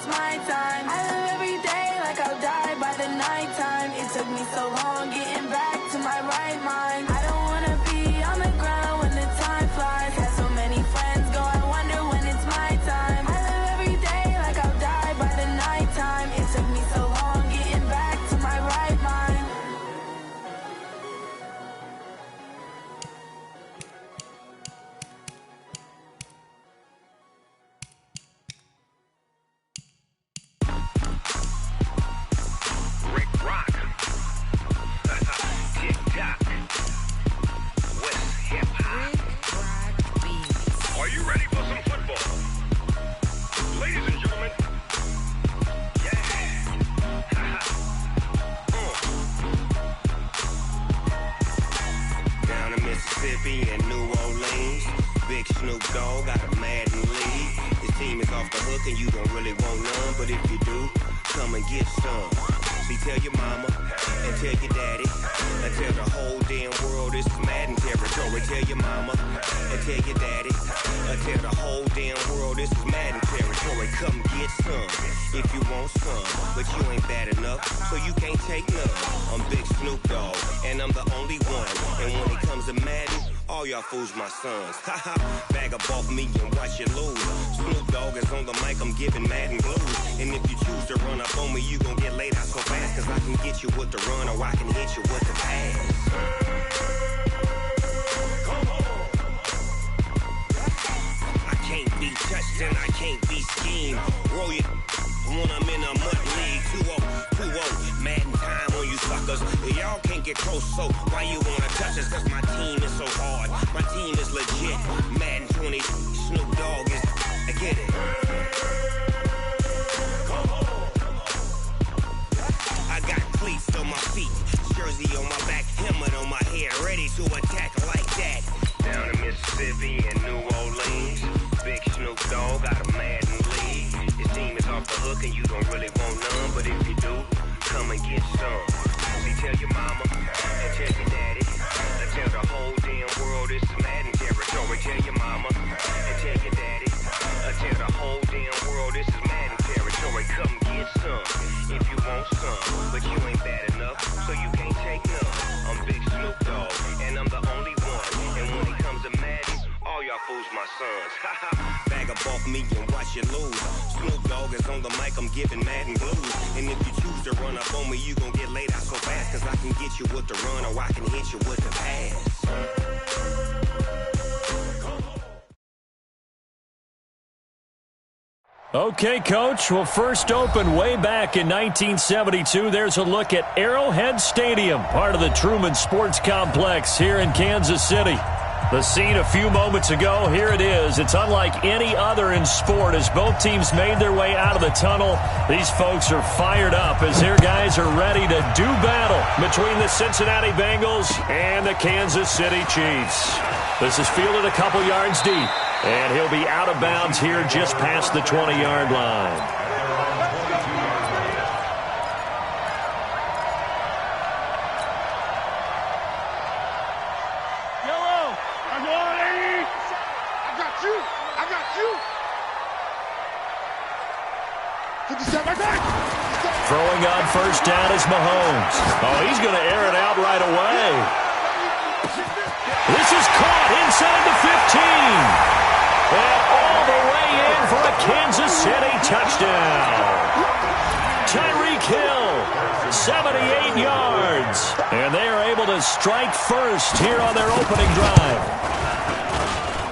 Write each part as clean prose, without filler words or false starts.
it's my time. I live every day like I'll die by the nighttime. It took me so long getting back to my right mind. I don't wanna be on the ground when the time flies. Had so many friends go, I wonder when it's my time. I live every day like I'll die by the nighttime. It took me so long getting back to my right mind. Mississippi and New Orleans, Big Snoop Dogg got a Madden league. His team is off the hook and you don't really want none, but if you do, come and get some. See, tell your mama and tell your daddy and tell the whole damn world this is Madden territory. Tell your mama and tell your daddy and tell the whole damn world this is Madden territory. Come get some if you want some, but you ain't bad enough, so you can't take none. I'm Big Snoop Dogg and I'm the only one, and when it comes to Madden, all y'all fools my sons. Haha, bag up off me and watch you lose. Snoop Dogg is on the mic, I'm giving Madden blues. And if you choose to run up on me, you gon' get laid out so fast, cause I can get you with the run or I can hit you with the pass. I can't be touched and I can't be schemed. Roll you when I'm in a mud league. 2-0, Madden time on you suckers. Y'all can't get close, so why you wanna touch us? Cause my team is so hard, my team is legit. Madden 20, Snoop Dogg is, I get it. I got cleats on my feet, jersey on my back, helmet on my head, ready to attack like that. Down in Mississippi and New Orleans, Big Snoop Dogg got a Madden league. His team is off the hook and you don't really want none, but if you do, come and get some. See, tell your mama and tell your daddy and tell the whole damn world this is Madden territory. Tell your mama and tell your daddy and tell the whole damn world this is Madden territory. Come get some if you want some, but you ain't bad enough, so you can't take none. I'm Big Snoop Dogg and I'm the only one, and when it comes to Madden, all y'all fools my sons. Bag up off me and watch you lose. Snoop Dogg is on the mic, I'm giving Madden blues. And if you choose to run up on me, you gon' get laid out so fast, cause I can get you with the run or I can hit you with the pass. Okay, Coach. Well, first opened way back in 1972. There's a look at Arrowhead Stadium, part of the Truman Sports Complex here in Kansas City. The scene a few moments ago, here it is. It's unlike any other in sport as both teams made their way out of the tunnel. These folks are fired up as their guys are ready to do battle between the Cincinnati Bengals and the Kansas City Chiefs. This is fielded a couple yards deep, and he'll be out of bounds here just past the 20-yard line. Throwing on first down is Mahomes. Oh, he's going to air it out right away. This is caught inside the 15. And all the way in for a Kansas City touchdown. Tyreek Hill, 78 yards. And they are able to strike first here on their opening drive.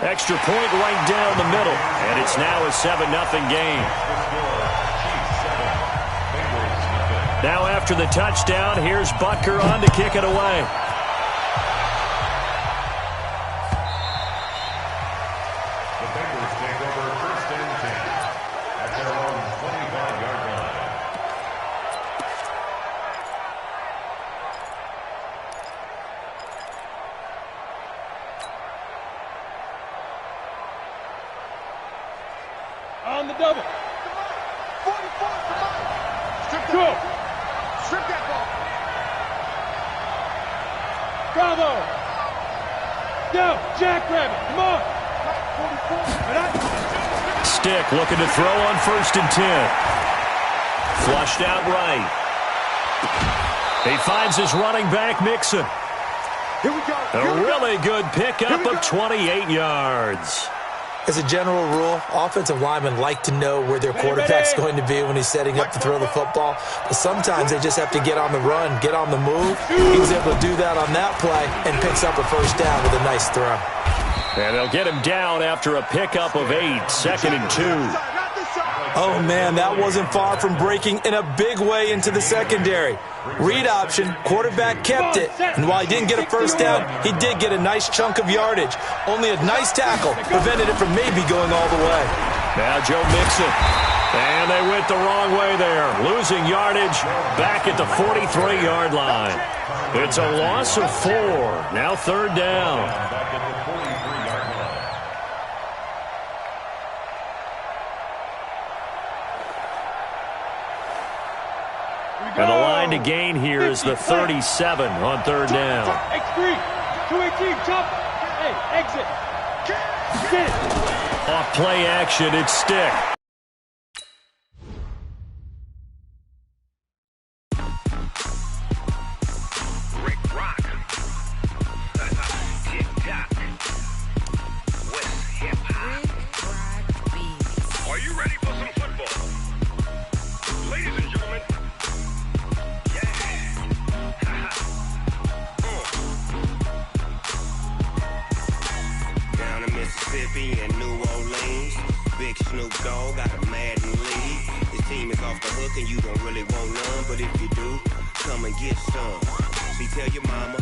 Extra point right down the middle. And it's now a 7-0 game. Now after the touchdown, here's Butker on to kick it away. The Bengals take over first and 10 at their own 25-yard line. On the double. 44, come on. Strip that ball. Strip that ball. Bravo. Go, Jackrabbit, come on. 44. Stick looking to throw on first and 10. Flushed out right. He finds his running back, Mixon. Here we go. A really good pickup of 28 yards. As a general rule, offensive linemen like to know where their quarterback's going to be when he's setting up to throw the football. But sometimes they just have to get on the run, get on the move. He was able to do that on that play and picks up a first down with a nice throw. And they'll get him down after a pickup of 8, 2nd and 2. Oh, man, that wasn't far from breaking in a big way into the secondary. Read option, quarterback kept it, and while he didn't get a first down, he did get a nice chunk of yardage. Only a nice tackle prevented it from maybe going all the way. Now Joe Mixon. And they went the wrong way there. Losing yardage back at the 43-yard line. It's a loss of 4. Now 3rd down. And the line to gain here is the 37 on 3rd down. X3, 218, jump. Hey, exit. Get it. Off play action, it's stick. Rick Rock. Tick-tock. West hip-hop. Are you ready for some football? Ladies and gentlemen. Down in Mississippi and New Orleans, Big Snoop Dogg got a Madden league. His team is off the hook and you don't really want none, but if you do, come and get some. See, tell your mama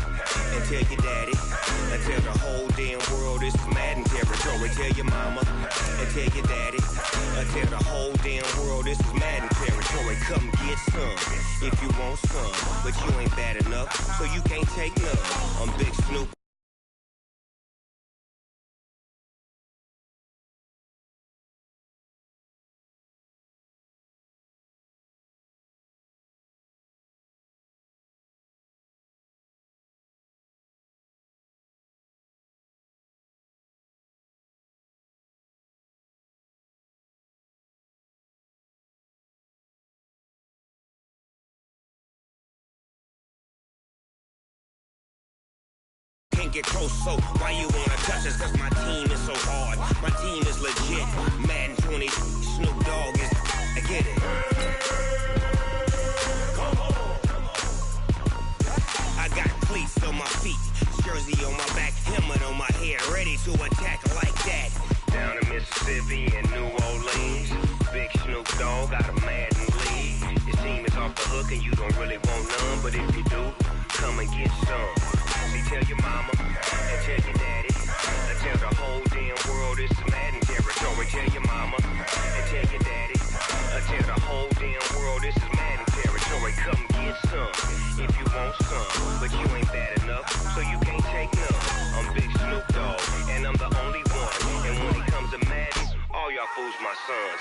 and tell your daddy and tell the whole damn world this is Madden territory. Tell your mama and tell your daddy and tell the whole damn world this is Madden territory. Come get some if you want some, but you ain't bad enough, so you can't take none. I'm Big Snoop. Can't get close, so why you wanna touch us? Cause my team is so hard. My team is legit. Madden 20, Snoop Dogg is. I get it. I got cleats on my feet, jersey on my back, helmet on my head, ready to attack like that. Down in Mississippi and New Orleans, Big Snoop Dogg got a Madden league. His team is off the hook and you don't really want none, but if you do, come and get some. See, tell your mama and tell your daddy and tell the whole damn world this is Madden territory. Tell your mama and tell your daddy and tell the whole damn world this is Madden territory. Come get some if you want some, but you ain't bad enough, so you can't take none. I'm Big Snoop Dogg and I'm the only one. And when it comes to Madden, all y'all fools my sons.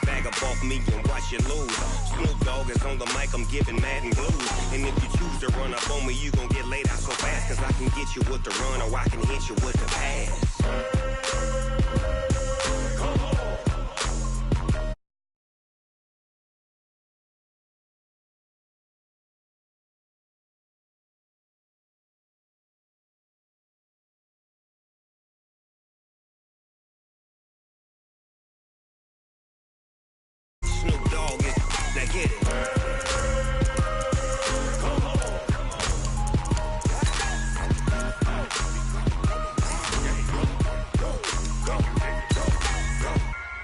Bag up off me and watch you lose. Snoop Dogg is on the mic, I'm giving Madden blues. And if you choose to run up on me, you gon' get laid out so fast. Cause I can get you with the run or I can hit you with the pass. Snoop Dogg is, now get it.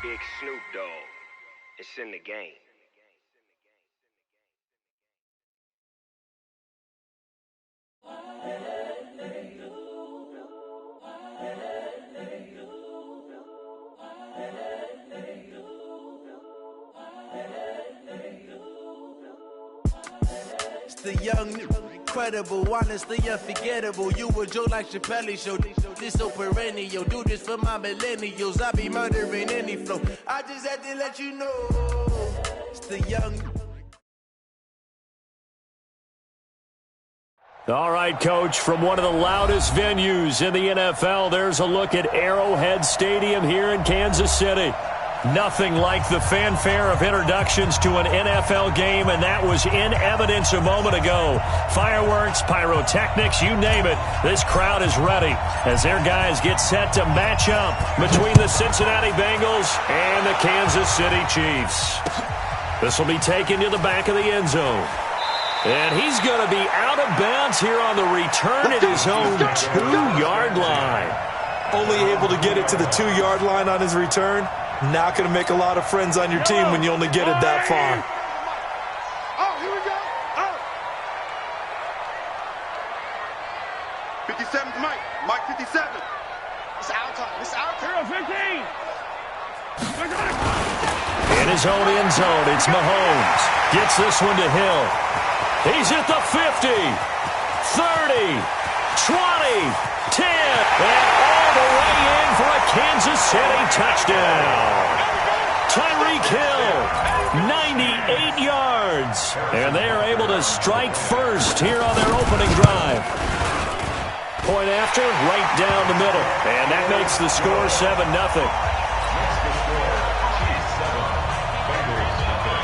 Big Snoop Dogg, it's in the game. The young, incredible, honestly unforgettable. You a Joe like Chappelle show. This so perennial. Do this for my millennials. I be murdering any flow. I just had to let you know. It's the young. All right, Coach, from one of the loudest venues in the NFL, there's a look at Arrowhead Stadium here in Kansas City. Nothing like the fanfare of introductions to an NFL game, and that was in evidence a moment ago. Fireworks, pyrotechnics, you name it. This crowd is ready as their guys get set to match up between the Cincinnati Bengals and the Kansas City Chiefs. This will be taken to the back of the end zone. And he's going to be out of bounds here on the return at his own 2-yard line. Only able to get it to the 2-yard line on his return. Not going to make a lot of friends on your team when you only get it that far. Oh, here we go. Oh. 57's Mike. Mike 57. It's our time. It's our turn. 15. In his own end zone, it's Mahomes. Gets this one to Hill. He's at the 50, 30, 20, 10, and all the way in for a Kansas City touchdown. Tyreek Hill, 98 yards. And they are able to strike first here on their opening drive. Point after, right down the middle. And that makes the score 7-0.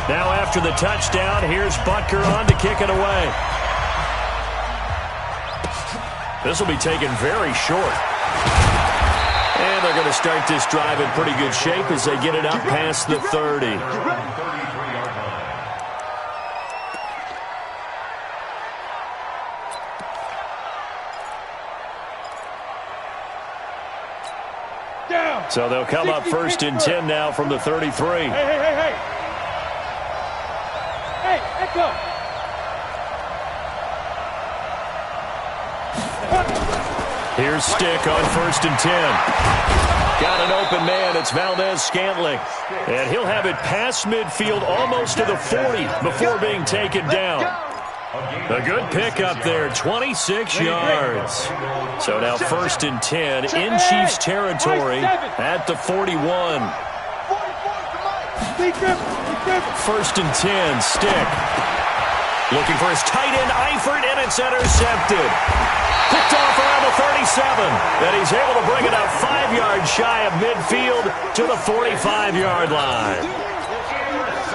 Now after the touchdown, here's Butker on to kick it away. This will be taken very short. And they're going to start this drive in pretty good shape as they get it up past the 30. So they'll come up first and 10 now from the 33. Hey, Echo. Here's Stick on first and 10. Got an open man. It's Valdez-Scantling. And he'll have it past midfield almost to the 40 before being taken down. A good pickup there, 26 yards. So now first and 10 in Chiefs territory at the 41. First and 10, Stick. Looking for his tight end, Eifert, and it's intercepted. Picked off around the 37. And he's able to bring it up 5 yards shy of midfield to the 45-yard line.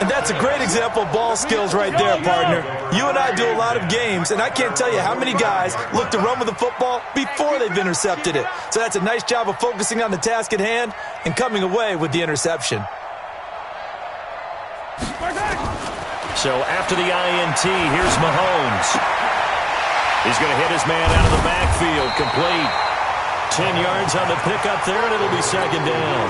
And that's a great example of ball skills right there, partner. You and I do a lot of games, and I can't tell you how many guys look to run with the football before they've intercepted it. So that's a nice job of focusing on the task at hand and coming away with the interception. So after the INT, here's Mahomes. He's going to hit his man out of the backfield, complete. 10 yards on the pickup there, and it'll be second down.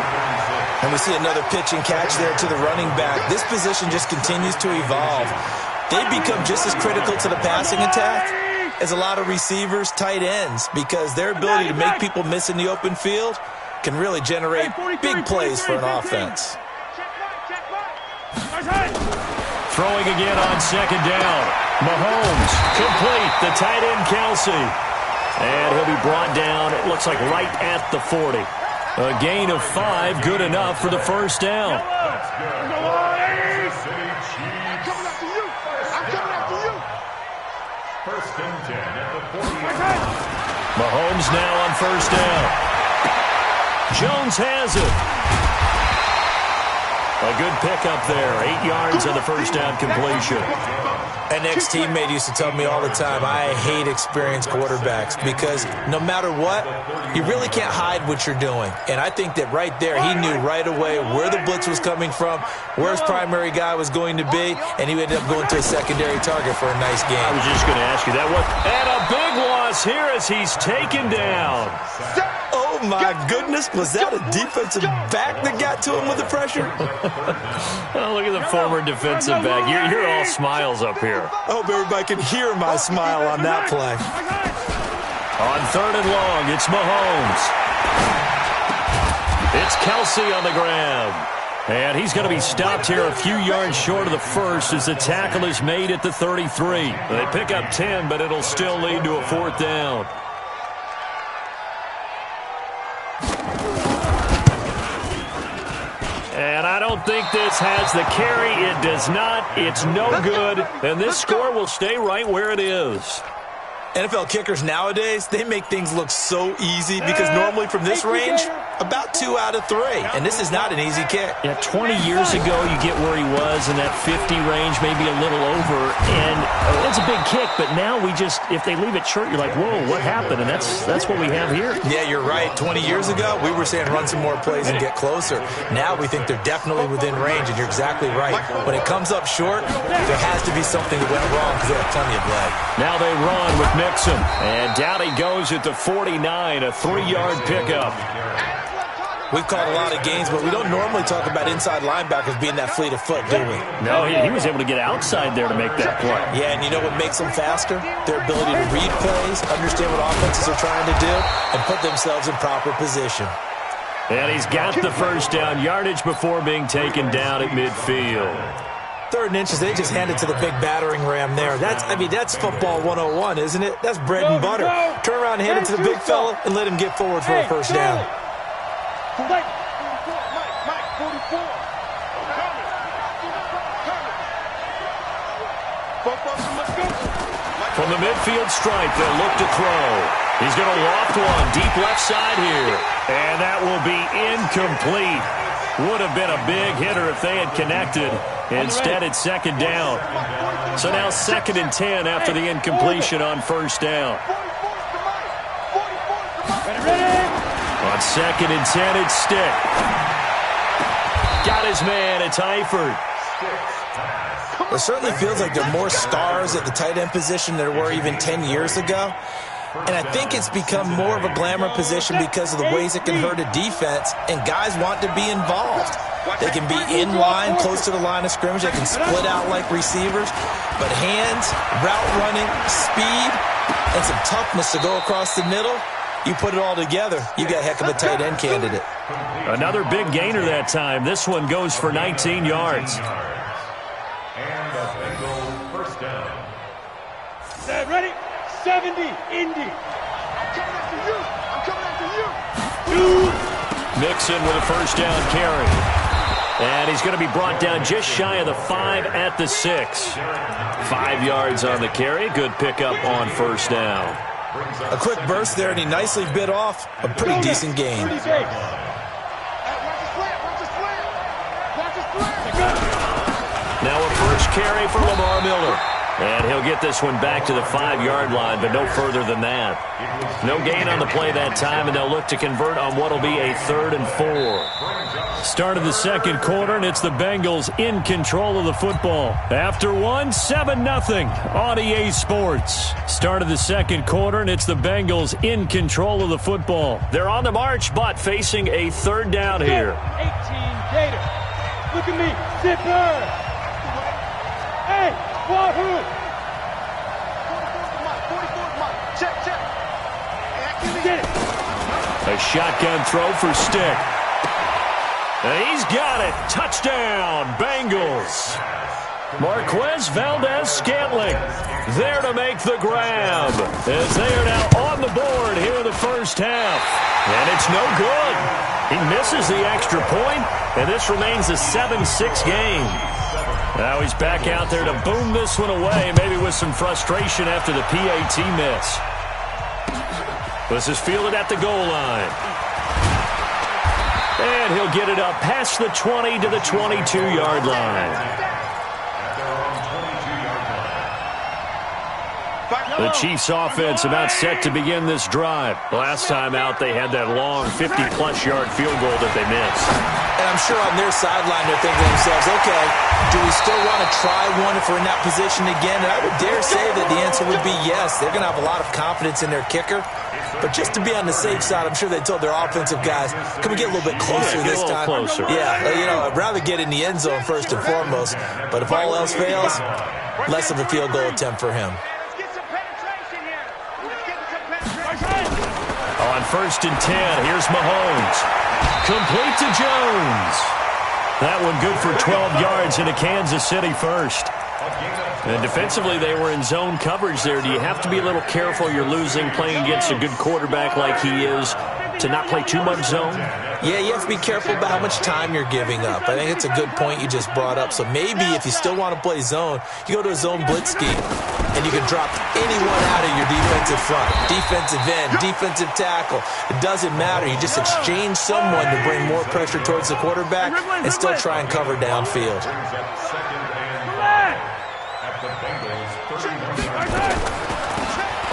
And we see another pitch and catch there to the running back. This position just continues to evolve. They become just as critical to the passing attack as a lot of receivers, tight ends, because their ability to make people miss in the open field can really generate big plays for an offense. Throwing again on second down. Mahomes, complete. The tight end, Kelsey. And he'll be brought down, it looks like right at the 40. A gain of 5, good enough for the first down. First and 10 at the 40. Mahomes now on first down. Jones has it. A good pickup there. 8 yards on the first down completion. An ex-teammate used to tell me all the time, I hate experienced quarterbacks because no matter what, you really can't hide what you're doing. And I think that right there, he knew right away where the blitz was coming from, where his primary guy was going to be, and he ended up going to a secondary target for a nice game. I was just going to ask you that one. And a big loss here as he's taken down. Oh, my goodness. Was that a defensive back that got to him with the pressure? Oh, look at the former defensive back. You're all smiles up here. I hope everybody can hear my smile on that play. On third and long, it's Mahomes. It's Kelsey on the grab. And he's going to be stopped here a few yards short of the first as the tackle is made at the 33. They pick up 10, but it'll still lead to a fourth down. And I don't think this has the carry. It does not. It's no good. And this score will stay right where it is. NFL kickers nowadays, they make things look so easy because normally from this range, about 2 out of 3. And this is not an easy kick. Yeah, 20 years ago, you get where he was in that 50 range, maybe a little over. And it's a big kick, but now we just, if they leave it short, you're like, whoa, what happened? And that's what we have here. Yeah, you're right. 20 years ago, we were saying run some more plays and get closer. Now we think they're definitely within range, and you're exactly right. When it comes up short, there has to be something that went wrong because they have plenty of leg. Now they run with Mixon, and down he goes at the 49, a 3-yard pickup. We've called a lot of games, but we don't normally talk about inside linebackers being that fleet of foot, do we? No, he was able to get outside there to make that play. Yeah, and you know what makes them faster? Their ability to read plays, understand what offenses are trying to do, and put themselves in proper position. And he's got the first down, yardage before being taken down at midfield. 3rd and inches, they just hand it to the big battering ram there. That's football 101, isn't it? That's bread and butter. Turn around and hand it to the big fella and let him get forward for a first down. Mike, 44. From the midfield stripe, they'll look to throw. He's going to loft one deep left side here. And that will be incomplete. Would have been a big hitter if they had connected. Instead, it's 2nd down. So now 2nd and 10 after the incompletion on first down. On 2nd and 10, it's Stick. Got his man, it's Eifert. It certainly feels like there are more stars at the tight end position than there were even 10 years ago. And I think it's become more of a glamour position because of the ways it can hurt a defense, and guys want to be involved. They can be in line, close to the line of scrimmage. They can split out like receivers. But hands, route running, speed, and some toughness to go across the middle, you put it all together, you got a heck of a tight end candidate. Another big gainer that time. This one goes for 19 yards. And the Bengals first down. Ready? 70, Indy. I'm coming after you. I'm coming after you. Mixon with a first down carry. And he's going to be brought down just shy of the 5 at the 6. 5 yards on the carry. Good pickup on first down. A quick burst there, and he nicely bit off a pretty decent gain. Now a first carry for Lamar Miller. And he'll get this one back to the 5-yard line, but no further than that. No gain on the play that time, and they'll look to convert on what will be a 3rd and 4. Start of the 2nd quarter, and it's the Bengals in control of the football. After one, 7-0 on EA Sports. Start of the 2nd quarter, and it's the Bengals in control of the football. They're on the march, but facing a 3rd down here. 18 Gator. Look at me. Zipper. Hey, Wahoo! 44 Mike. Check. Get it. A shotgun throw for Stick. And he's got it. Touchdown, Bengals. Marquez Valdez-Scantling there to make the grab as they are now on the board here in the first half. And it's no good. He misses the extra point, and this remains a 7-6 game. Now he's back out there to boom this one away, maybe with some frustration after the PAT miss. This is fielded at the goal line. And he'll get it up past the 20 to the 22-yard line. The Chiefs offense about set to begin this drive. Last time out, they had that long 50-plus yard field goal that they missed. And I'm sure on their sideline they're thinking to themselves, okay, do we still want to try one if we're in that position again? And I would dare say that the answer would be yes. They're going to have a lot of confidence in their kicker. But just to be on the safe side, I'm sure they told their offensive guys, can we get a little bit closer this time? Closer. Yeah, I'd rather get in the end zone first and foremost. But if all else fails, less of a field goal attempt for him. On 1st and 10, here's Mahomes. Complete to Jones. That one good for 12 yards into Kansas City first. And defensively, they were in zone coverage there. Do you have to be a little careful? You're losing, playing against a good quarterback like he is. to not play too much zone? Yeah, you have to be careful about how much time you're giving up. I think it's a good point you just brought up. So maybe if you still want to play zone, you go to a zone blitz scheme, and you can drop anyone out of your defensive front, defensive end, defensive tackle. It doesn't matter. You just exchange someone to bring more pressure towards the quarterback and still try and cover downfield.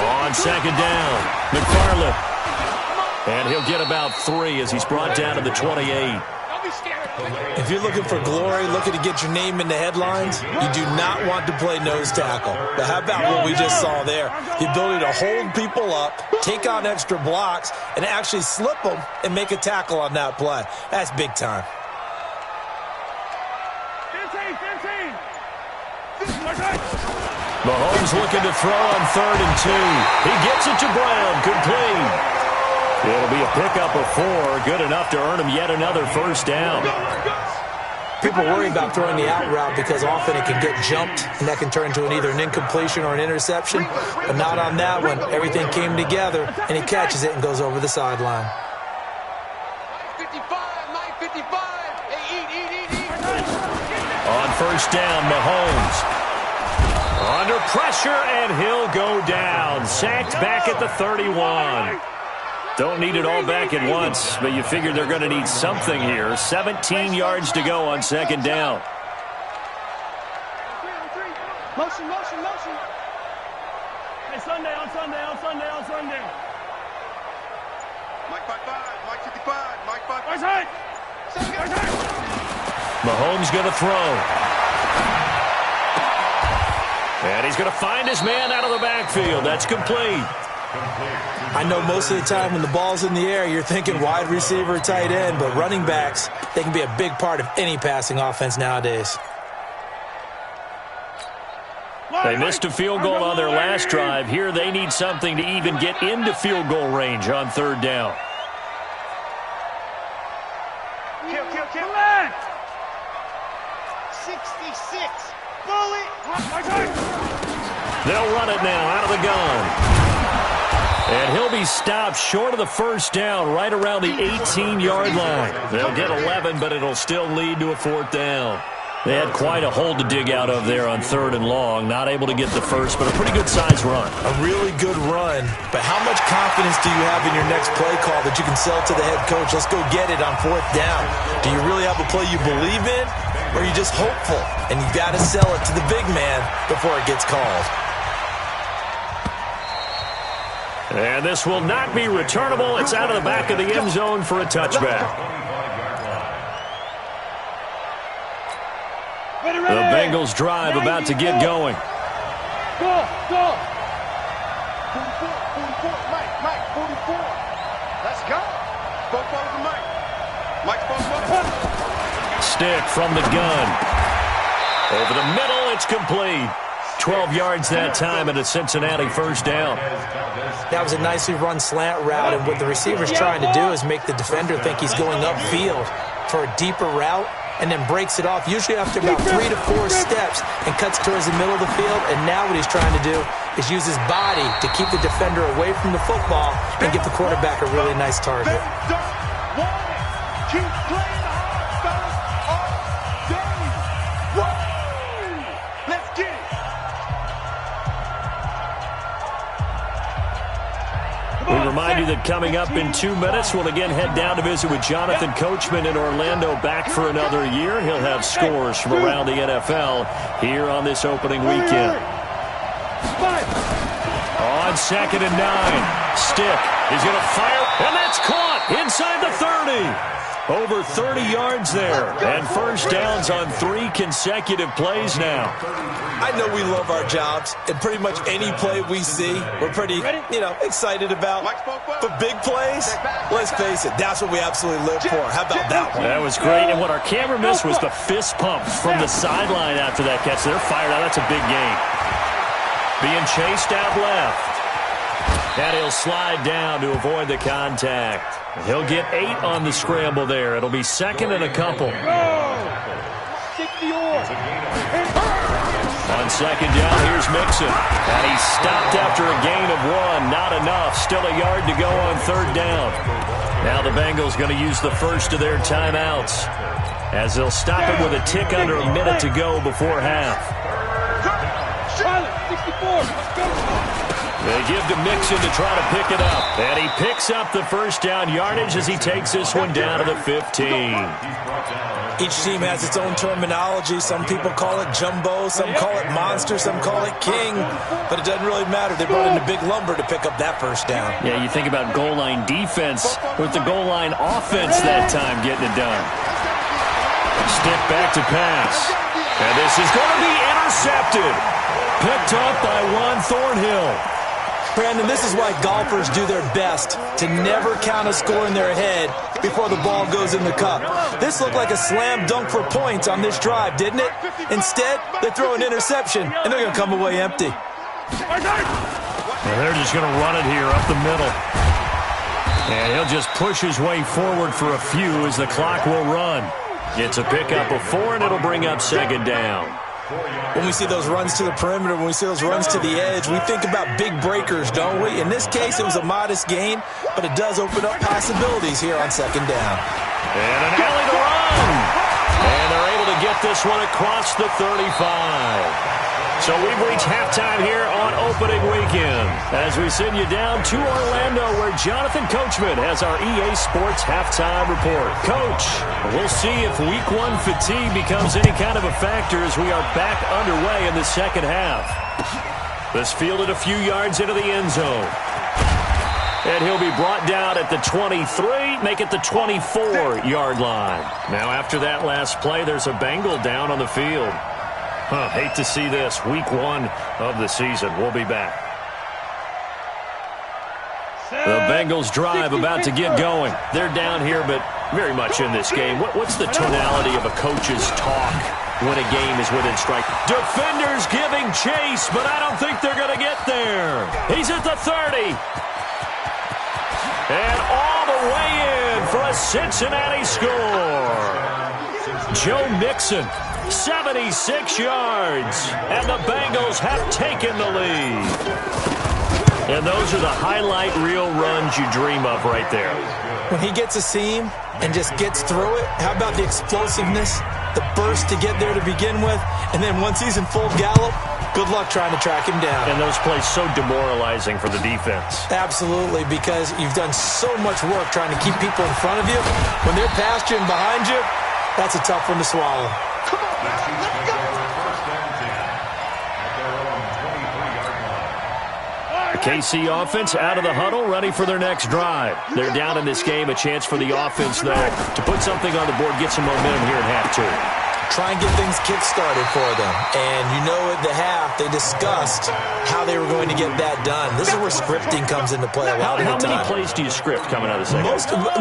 On second down, McFarland. And he'll get about 3 as he's brought down to the 28. If you're looking for glory, looking to get your name in the headlines, you do not want to play nose tackle. But how about what we just saw there? The ability to hold people up, take on extra blocks, and actually slip them and make a tackle on that play. That's big time. 15. Mahomes looking to throw on 3rd and 2. He gets it to Brown, complete. It'll be a pickup of 4, good enough to earn him yet another first down. People worry about throwing the out route because often it can get jumped, and that can turn into either an incompletion or an interception. But not on that one. Everything came together, and he catches it and goes over the sideline. 55, 55. Hey, eat. On first down, Mahomes. Under pressure, and he'll go down. Sacked back at the 31. Don't need it all back at once, but you figure they're going to need something here. 17 yards to go on second down. Motion. Hey, Sunday. Mike 55, Mike 55, Mike 55. Mahomes going to throw. And he's going to find his man out of the backfield. That's complete. I know most of the time when the ball's in the air, you're thinking wide receiver, tight end, but running backs, they can be a big part of any passing offense nowadays. They missed a field goal on their last drive. Here they need something to even get into field goal range on 3rd down. Kill. 66. Bullet. They'll run it now out of the gun. And he'll be stopped short of the first down right around the 18-yard line. They'll get 11, but it'll still lead to a 4th down. They had quite a hole to dig out of there on 3rd and long. Not able to get the first, but a pretty good-sized run. A really good run. But how much confidence do you have in your next play call that you can sell to the head coach? Let's go get it on 4th down. Do you really have a play you believe in, or are you just hopeful? And you got to sell it to the big man before it gets called. And this will not be returnable. It's out of the back of the end zone for a touchback. The Bengals drive about to get going. Go. 44, Mike, 44. Let's go. 44 for Mike. Mike, 44. Stick from the gun. Over the middle, it's complete. 12 yards that time and a Cincinnati first down. That was a nicely run slant route, and what the receiver's trying to do is make the defender think he's going upfield for a deeper route, and then breaks it off, usually after about 3 to 4 steps, and cuts towards the middle of the field. And now what he's trying to do is use his body to keep the defender away from the football and give the quarterback a really nice target. Keep playing hard, fellas. All day. Woo! Let's get it. We remind you that coming up in 2 minutes, we'll again head down to visit with Jonathan Coachman in Orlando, back for another year. He'll have scores from around the NFL here on this opening weekend. On 2nd and 9, Stick is going to fire, and that's caught inside the 30. Over 30 yards there, and first downs on 3 consecutive plays now. I know we love our jobs, and pretty much any play we see, we're pretty, excited about. But big plays, let's face it, that's what we absolutely live for. How about that one? That was great, and what our camera missed was the fist pump from the sideline after that catch. They're fired out. That's a big gain. Being chased out left. And he'll slide down to avoid the contact. He'll get 8 on the scramble there. It'll be 2nd and a couple. On 2nd down, here's Mixon. And he's stopped after a gain of 1. Not enough. Still a yard to go on 3rd down. Now the Bengals going to use the first of their timeouts, as they'll stop it with a tick under a minute to go before half. Charlotte, 64. They give to Mixon to try to pick it up. And he picks up the first down yardage as he takes this one down to the 15. Each team has its own terminology. Some people call it jumbo, some call it monster, some call it king. But it doesn't really matter. They brought in a big lumber to pick up that first down. Yeah, you think about goal line defense with the goal line offense that time getting it done. Stick back to pass. And this is going to be intercepted. Picked up by Juan Thornhill. Brandon, this is why golfers do their best to never count a score in their head before the ball goes in the cup. This looked like a slam dunk for points on this drive, didn't it? Instead, they throw an interception, and they're going to come away empty. Well, they're just going to run it here up the middle. And he'll just push his way forward for a few as the clock will run. It's a pickup of 4, and it'll bring up second down. When we see those runs to the perimeter, when we see those runs to the edge, we think about big breakers, don't we? In this case, it was a modest gain, but it does open up possibilities here on second down. And an alley to run. And they're able to get this one across the 35. So we've reached halftime here on opening weekend as we send you down to Orlando, where Jonathan Coachman has our EA Sports halftime report. Coach, we'll see if Week 1 fatigue becomes any kind of a factor as we are back underway in the second half. This fielded a few yards into the end zone. And he'll be brought down at the 23, make it the 24-yard line. Now after that last play, there's a Bengal down on the field. Hate to see this. Week 1 of the season. We'll be back. The Bengals drive about to get going. They're down here, but very much in this game. What's the tonality of a coach's talk when a game is within strike? Defenders giving chase, but I don't think they're going to get there. He's at the 30. And all the way in for a Cincinnati score. Joe Mixon. 76 yards, and the Bengals have taken the lead. And those are the highlight reel runs you dream of right there. When he gets a seam and just gets through it, how about the explosiveness, the burst to get there to begin with, and then once he's in full gallop, good luck trying to track him down. And those plays so demoralizing for the defense. Absolutely, because you've done so much work trying to keep people in front of you. When they're past you and behind you, that's a tough one to swallow. The KC offense out of the huddle, ready for their next drive. They're down in this game, a chance for the offense, though, to put something on the board, get some momentum here at half 2. Try and get things kick-started for them. And you know at the half, they discussed how they were going to get that done. This is where scripting comes into play a lot of the time. How many plays do you script coming out of the second?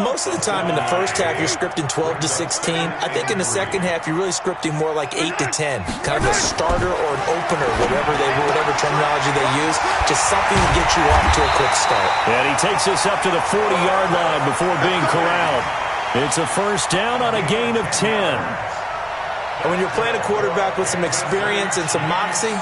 Most of the time in the first half, you're scripting 12 to 16. I think in the second half, you're really scripting more like 8 to 10. Kind of a starter or an opener, whatever terminology they use. Just something to get you off to a quick start. And he takes us up to the 40-yard line before being corralled. It's a first down on a gain of 10. And when you're playing a quarterback with some experience and some moxie,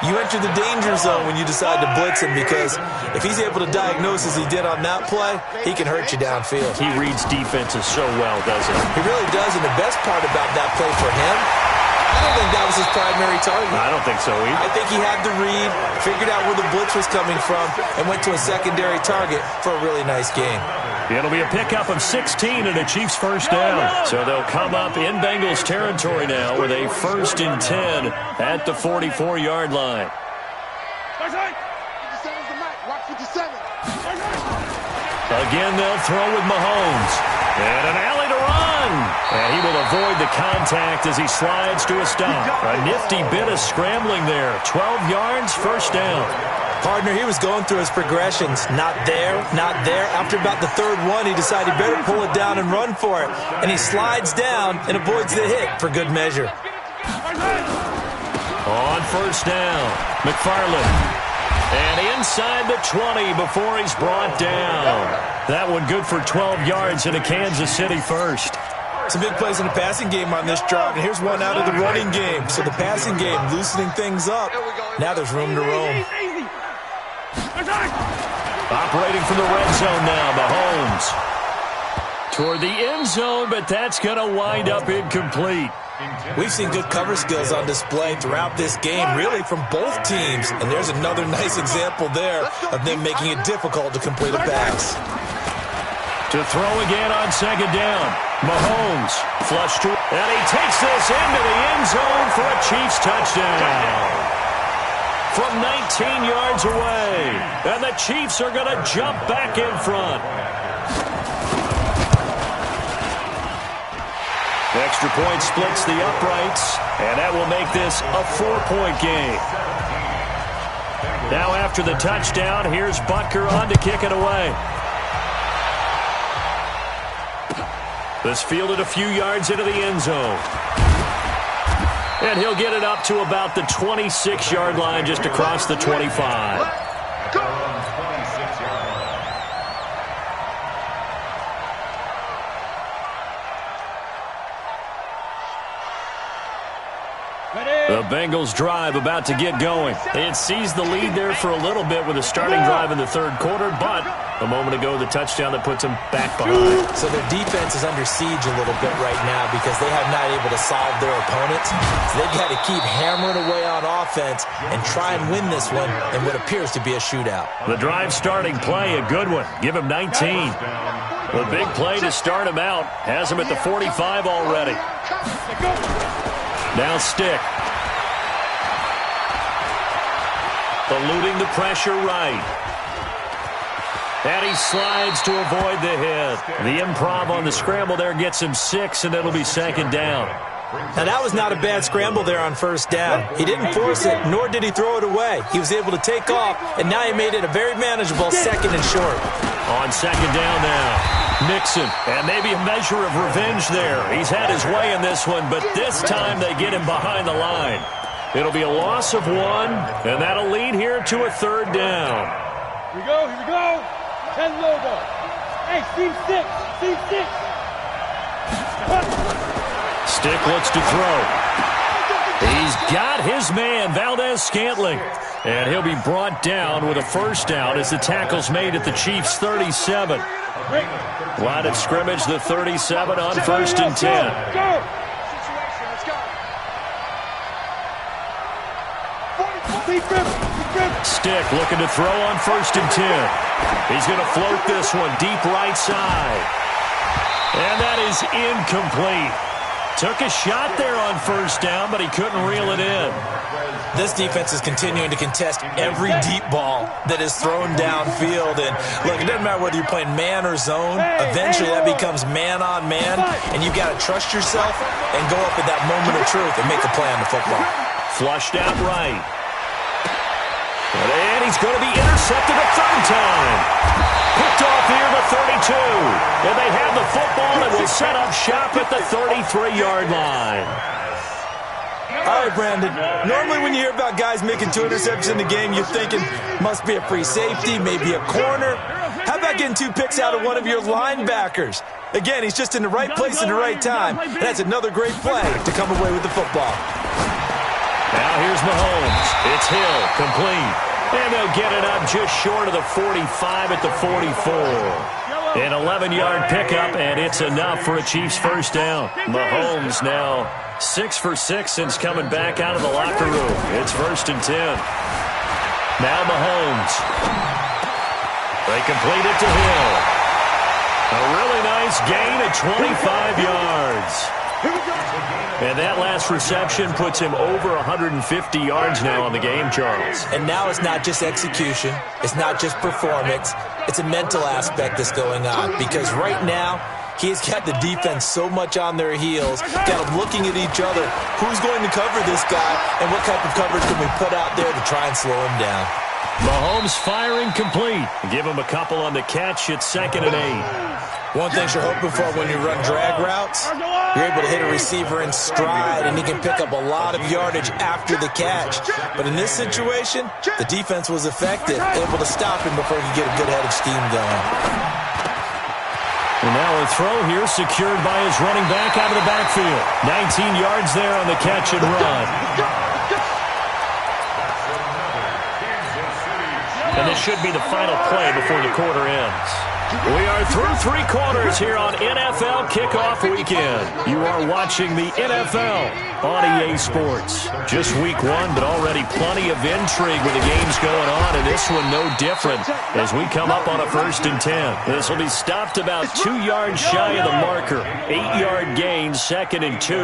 you enter the danger zone when you decide to blitz him, because if he's able to diagnose as he did on that play, he can hurt you downfield. He reads defenses so well, doesn't he? He really does, and the best part about that play for him, I don't think that was his primary target. I don't think so either. I think he had the read, figured out where the blitz was coming from, and went to a secondary target for a really nice game. It'll be a pickup of 16 and a Chiefs first down. So they'll come up in Bengals territory now with a 1st and 10 at the 44-yard line. Again, they'll throw with Mahomes. And an alley to run. And he will avoid the contact as he slides to a stop. A nifty bit of scrambling there. 12 yards, first down. Partner, he was going through his progressions. Not there, not there. After about the 3rd one, he decided he better pull it down and run for it. And he slides down and avoids the hit for good measure. On first down, McFarland. And inside the 20 before he's brought down. That one good for 12 yards in a Kansas City first. Some big plays in the passing game on this drive, and here's one out of the running game. So the passing game loosening things up. Now there's room to roam. Operating from the red zone now, Mahomes. toward the end zone, but that's going to wind up incomplete. We've seen good cover skills on display throughout this game, really from both teams. And there's another nice example there of them making it difficult to complete a pass. To throw again on second down. Mahomes flushed to, and he takes this into the end zone for a Chiefs touchdown. From 19 yards away. And the Chiefs are going to jump back in front. Extra point splits the uprights, and that will make this a 4-point game. Now after the touchdown, here's Butker on to kick it away. This fielded a few yards into the end zone. And he'll get it up to about the 26-yard line, just across the 25. The Bengals drive about to get going. It seized the lead there for a little bit with a starting drive in the third quarter, but a moment ago the touchdown that puts them back behind. So their defense is under siege a little bit right now because they have not able to solve their opponents. So they've got to keep hammering away on offense and try and win this one in what appears to be a shootout. The drive starting play, a good one. Give him 19. The big play to start him out has him at the 45 already. Now Stick. Eluding the pressure right. And he slides to avoid the hit. The improv on the scramble there gets him 6, and it'll be second down. Now, that was not a bad scramble there on first down. He didn't force it, nor did he throw it away. He was able to take off, and now he made it a very manageable second and short. On second down now, Mixon. And maybe a measure of revenge there. He's had his way in this one, but this time they get him behind the line. It'll be a loss of 1, and that'll lead here to a third down. Here we go, here we go. 10 logo. Hey, Steve 6, Steve 6. Stick looks to throw. He's got his man, Valdez-Scantling. And he'll be brought down with a first down as the tackle's made at the Chiefs' 37. Line of scrimmage, the 37 on first and 10. Go. Stick looking to throw on first and 10. He's going to float this one deep right side. And that is incomplete. Took a shot there on first down, but he couldn't reel it in. This defense is continuing to contest every deep ball that is thrown downfield. And look, it doesn't matter whether you're playing man or zone. Eventually that becomes man on man, and you've got to trust yourself and go up at that moment of truth and make a play on the football. Flushed out right. And he's going to be intercepted a third time. Picked off here the 32. And they have the football and will set up shop at the 33-yard line. All right, Brandon. Normally when you hear about guys making 2 interceptions in the game, you're thinking must be a free safety, maybe a corner. How about getting 2 picks out of one of your linebackers? Again, he's just in the right place at the right time. And that's another great play to come away with the football. Now here's Mahomes. It's Hill, complete. And they'll get it up just short of the 45 at the 44. An 11-yard pickup, and it's enough for a Chiefs first down. Mahomes now 6 for 6 since coming back out of the locker room. It's first and 10. Now Mahomes. They complete it to Hill. A really nice gain of 25 yards. And that last reception puts him over 150 yards now on the game, Charles. And now it's not just execution. It's not just performance. It's a mental aspect that's going on. Because right now, he's got the defense so much on their heels, got them looking at each other. Who's going to cover this guy, and what type of coverage can we put out there to try and slow him down? Mahomes firing complete. Give him a couple on the catch. It's second and 8. One thing you're hoping for when you run drag routes, you're able to hit a receiver in stride, and he can pick up a lot of yardage after the catch. But in this situation, the defense was effective, able to stop him before he could get a good head of steam going. And now a throw here secured by his running back out of the backfield. 19 yards there on the catch and run. And this should be the final play before the quarter ends. We are through 3 quarters here on NFL Kickoff Weekend. You are watching the NFL on EA Sports. Just week 1, but already plenty of intrigue with the games going on, and this one no different as we come up on a 1st and 10. This will be stopped about 2 yards shy of the marker. 8-yard gain, 2nd and 2.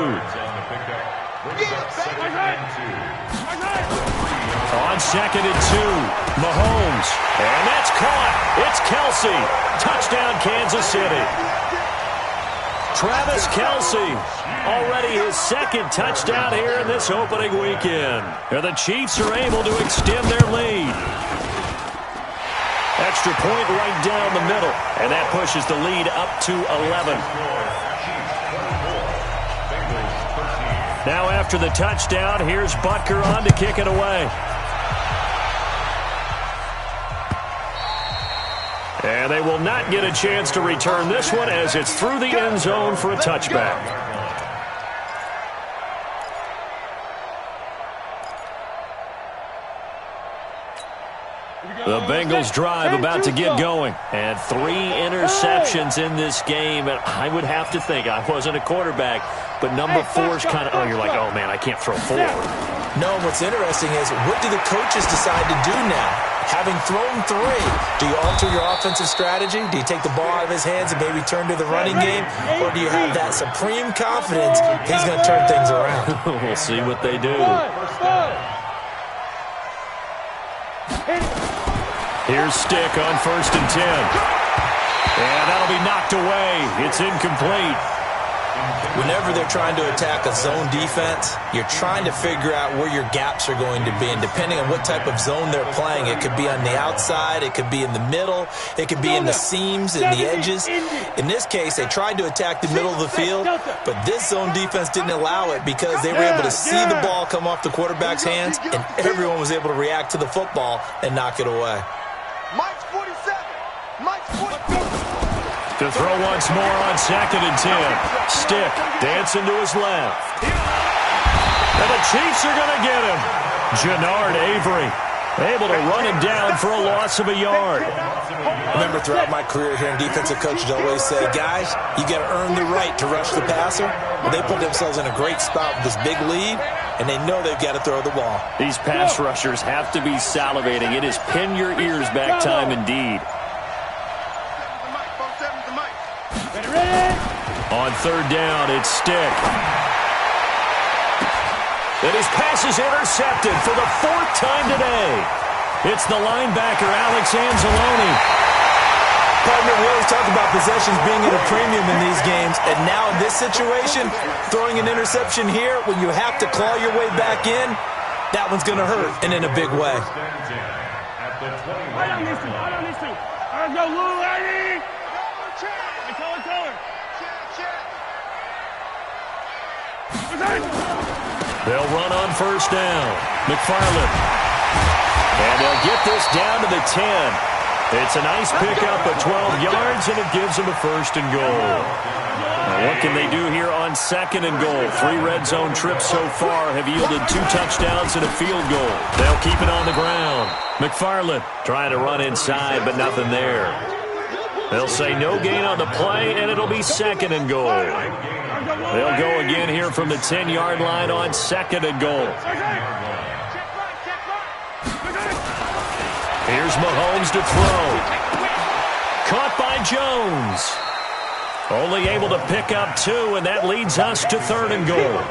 On 2nd and 2, Mahomes, and that's caught. It's Kelsey. Touchdown, Kansas City. Travis Kelsey, already his 2nd touchdown here in this opening weekend. And the Chiefs are able to extend their lead. Extra point right down the middle, and that pushes the lead up to 11. Now after the touchdown, here's Butker on to kick it away. And they will not get a chance to return this one as it's through the end zone for a touchback. The Bengals drive about to get going. And 3 interceptions in this game. And I would have to think, I wasn't a quarterback, but number 4 is kind of, you're like, oh, man, I can't throw 4. No, what's interesting is, what do the coaches decide to do now? Having thrown 3, do you alter your offensive strategy? Do you take the ball out of his hands and maybe turn to the running game? Or do you have that supreme confidence he's going to turn things around? We'll see what they do. Here's Stick on 1st and 10. And that'll be knocked away. It's incomplete. Whenever they're trying to attack a zone defense, you're trying to figure out where your gaps are going to be. And depending on what type of zone they're playing, it could be on the outside, it could be in the middle, it could be in the seams and the edges. In this case, they tried to attack the middle of the field, but this zone defense didn't allow it because they were able to see the ball come off the quarterback's hands, and everyone was able to react to the football and knock it away. Mike's 47. Mike's 47. To throw once more on 2nd and 10. Stick dancing to his left. And the Chiefs are going to get him. Jannard Avery able to run him down for a loss of a yard. Remember, throughout my career here in defensive coaches always say, guys, you got to earn the right to rush the passer. Well, they put themselves in a great spot with this big lead, and they know they've got to throw the ball. These pass rushers have to be salivating. It is pin your ears back time indeed. On 3rd down, it's Stick. And his pass is intercepted for the 4th time today. It's the linebacker, Alex Anzalone. Partner, we always talk about possessions being at a premium in these games, and now in this situation, throwing an interception here when you have to claw your way back in, that one's going to hurt, and in a big way. I don't listen. Let's go, Lou, Eddie. They'll run on 1st down. McFarland. And they'll get this down to the 10. It's a nice pickup of 12 yards, and it gives them a 1st and goal. Now what can they do here on 2nd and goal? 3 red zone trips so far have yielded 2 touchdowns and a field goal. They'll keep it on the ground. McFarland trying to run inside, but nothing there. They'll say no gain on the play, and it'll be 2nd and goal. They'll go again here from the 10-yard line on 2nd and goal. Here's Mahomes to throw. Caught by Jones. Only able to pick up 2, and that leads us to 3rd and goal.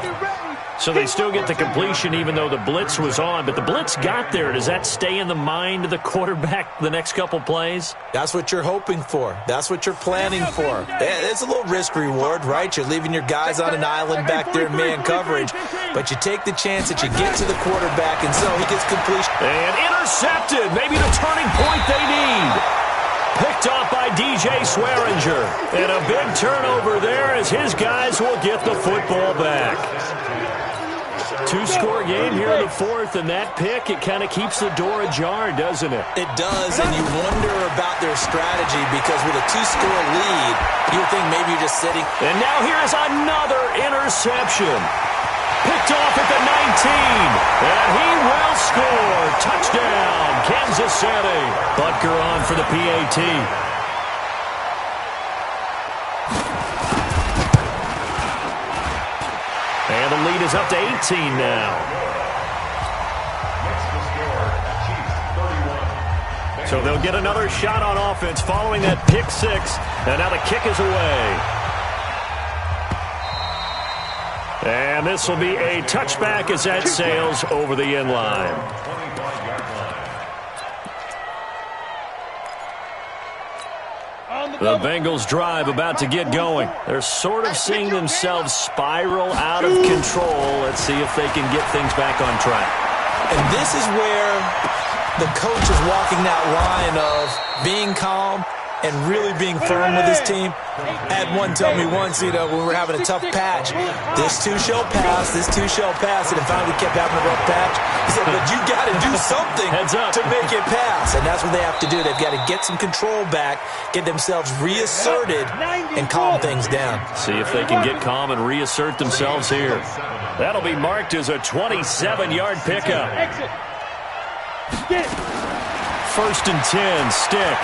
So they still get the completion even though the blitz was on. But the blitz got there. Does that stay in the mind of the quarterback the next couple plays? That's what you're hoping for. That's what you're planning for. It's a little risk-reward, right? You're leaving your guys on an island back there in man coverage. But you take the chance that you get to the quarterback, and so he gets completion. And intercepted. Maybe the turning point they need. Picked off by DJ Swearinger. And a big turnover there as his guys will get the football back. 2-score game here in the 4th, and that pick, it kind of keeps the door ajar, doesn't it? It does, and you wonder about their strategy because with a 2-score lead, you would think maybe you're just sitting. And now here's another interception. Picked off at the 19, and he will score. Touchdown, Kansas City. Butker on for the PAT. And the lead is up to 18 now. So they'll get another shot on offense following that pick six. And now the kick is away. And this will be a touchback as that sails over the end line. The Bengals drive about to get going. They're sort of seeing themselves spiral out of control. Let's see if they can get things back on track. And this is where the coach is walking that line of being calm and really being firm with his team. I had one tell me once, when we were having a tough patch, this too shall pass, this too shall pass, and finally we kept having a rough patch. He said, but you got to do something to make it pass, and that's what they have to do. They've got to get some control back, get themselves reasserted, and calm things down. See if they can get calm and reassert themselves here. That'll be marked as a 27-yard pickup. First and 10, Stick.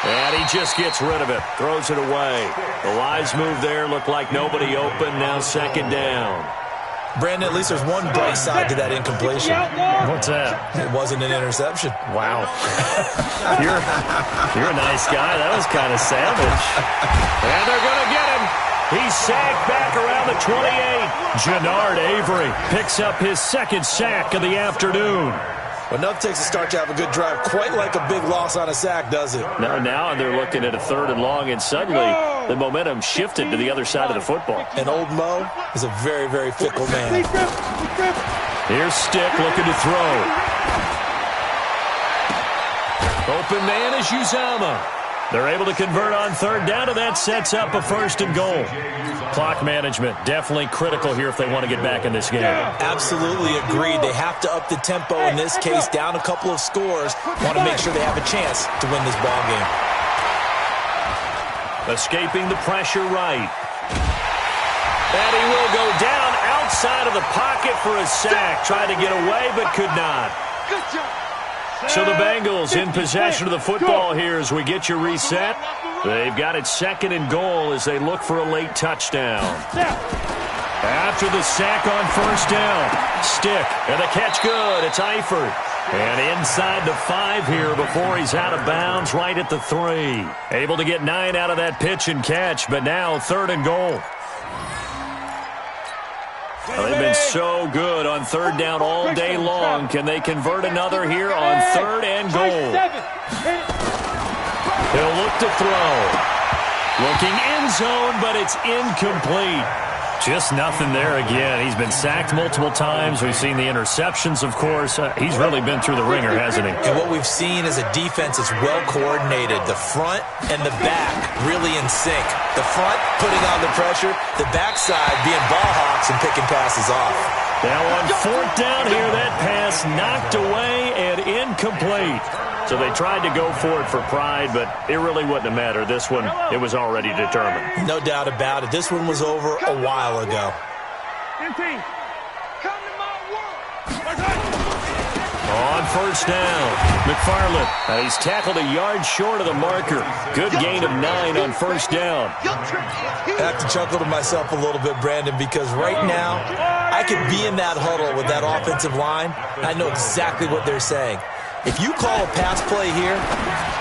And he just gets rid of it, throws it away. The wise move there, looked like nobody open, now second down. Brandon, at least there's one bright side to that incompletion. What's that? It wasn't an interception. Wow. You're a nice guy. That was kind of savage. And they're going to get him. He's sacked back around the 28. Jannard Avery picks up his second sack of the afternoon. Well, nothing takes a start to have a good drive quite like a big loss on a sack, does it? No, now they're looking at a third and long, and suddenly the momentum shifted to the other side of the football. And old Mo is a very, very fickle man. Here's Stick looking to throw. Open man is Uzama. They're able to convert on third down, and that sets up a first and goal. Clock management, definitely critical here if they want to get back in this game. Absolutely agreed. They have to up the tempo in this case, down a couple of scores. Want to make sure they have a chance to win this ball game. Escaping the pressure right. And he will go down outside of the pocket for a sack. Tried to get away, but could not. Good job. So the Bengals in possession of the football here as we get you reset. They've got it second and goal as they look for a late touchdown. After the sack on first down, Stick, and the catch good. It's Eifert. And inside the 5 here before he's out of bounds right at the 3. Able to get 9 out of that pitch and catch, but now third and goal. Well, they've been so good on third down all day long. Can they convert another here on third and goal? He'll look to throw. Looking end zone, but it's incomplete. Just nothing there again. He's been sacked multiple times. We've seen the interceptions, of course. He's really been through the ringer, hasn't he? And what we've seen is a defense that's well coordinated. The front and the back really in sync. The front putting on the pressure, the backside being ball hawks and picking passes off. Now on fourth down here, that pass knocked away and incomplete. So they tried to go for it for pride, but it really wouldn't have mattered. This one, it was already determined. No doubt about it. This one was over a while ago. On first down, McFarland. He's tackled a yard short of the marker. Good gain of 9 on first down. I have to chuckle to myself a little bit, Brandon, because right now I could be in that huddle with that offensive line. I know exactly what they're saying. If you call a pass play here,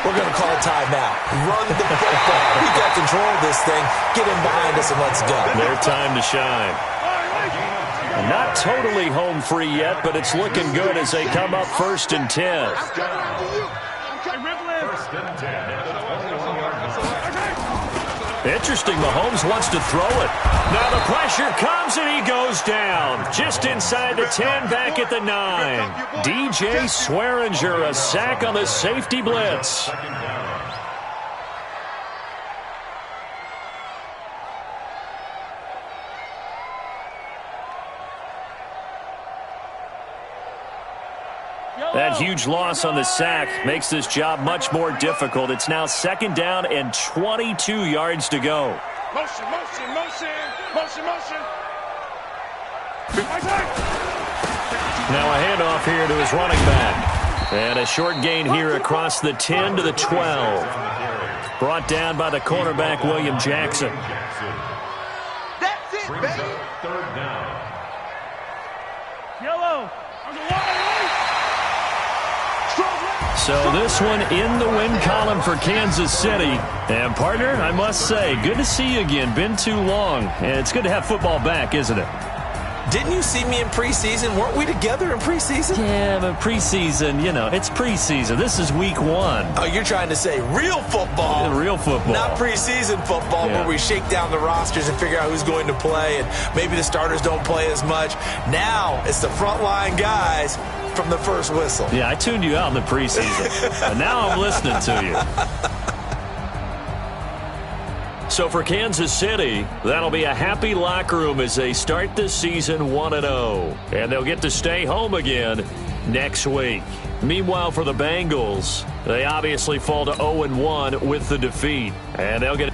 we're going to call a timeout. Run the football. We got control of this thing. Get in behind us and let's go. Their time to shine. Not totally home free yet, but it's looking good as they come up first and 10. Interesting, Mahomes wants to throw it. Now the pressure comes and he goes down. Just inside the 10, back at the 9. DJ Swearinger, a sack on the safety blitz. That huge loss on the sack makes this job much more difficult. It's now second down and 22 yards to go. Motion, motion, motion, motion, motion. Now a handoff here to his running back. And a short gain here across the 10 to the 12. Brought down by the cornerback, William Jackson. it, Brings baby. up third down. Yellow. On the line. Strong left. So this one in the win column for Kansas City. And partner, I must say, good to see you again. Been too long. And it's good to have football back, isn't it? Didn't you see me in preseason? Weren't we together in preseason? Yeah, but preseason, it's preseason. This is week 1. Oh, you're trying to say real football. Real football. Not preseason football where we shake down the rosters and figure out who's going to play, and maybe the starters don't play as much. Now it's the frontline guys from the first whistle. Yeah, I tuned you out in the preseason. And now I'm listening to you. So for Kansas City, that'll be a happy locker room as they start this season 1-0. And they'll get to stay home again next week. Meanwhile, for the Bengals, they obviously fall to 0-1 with the defeat. And they'll get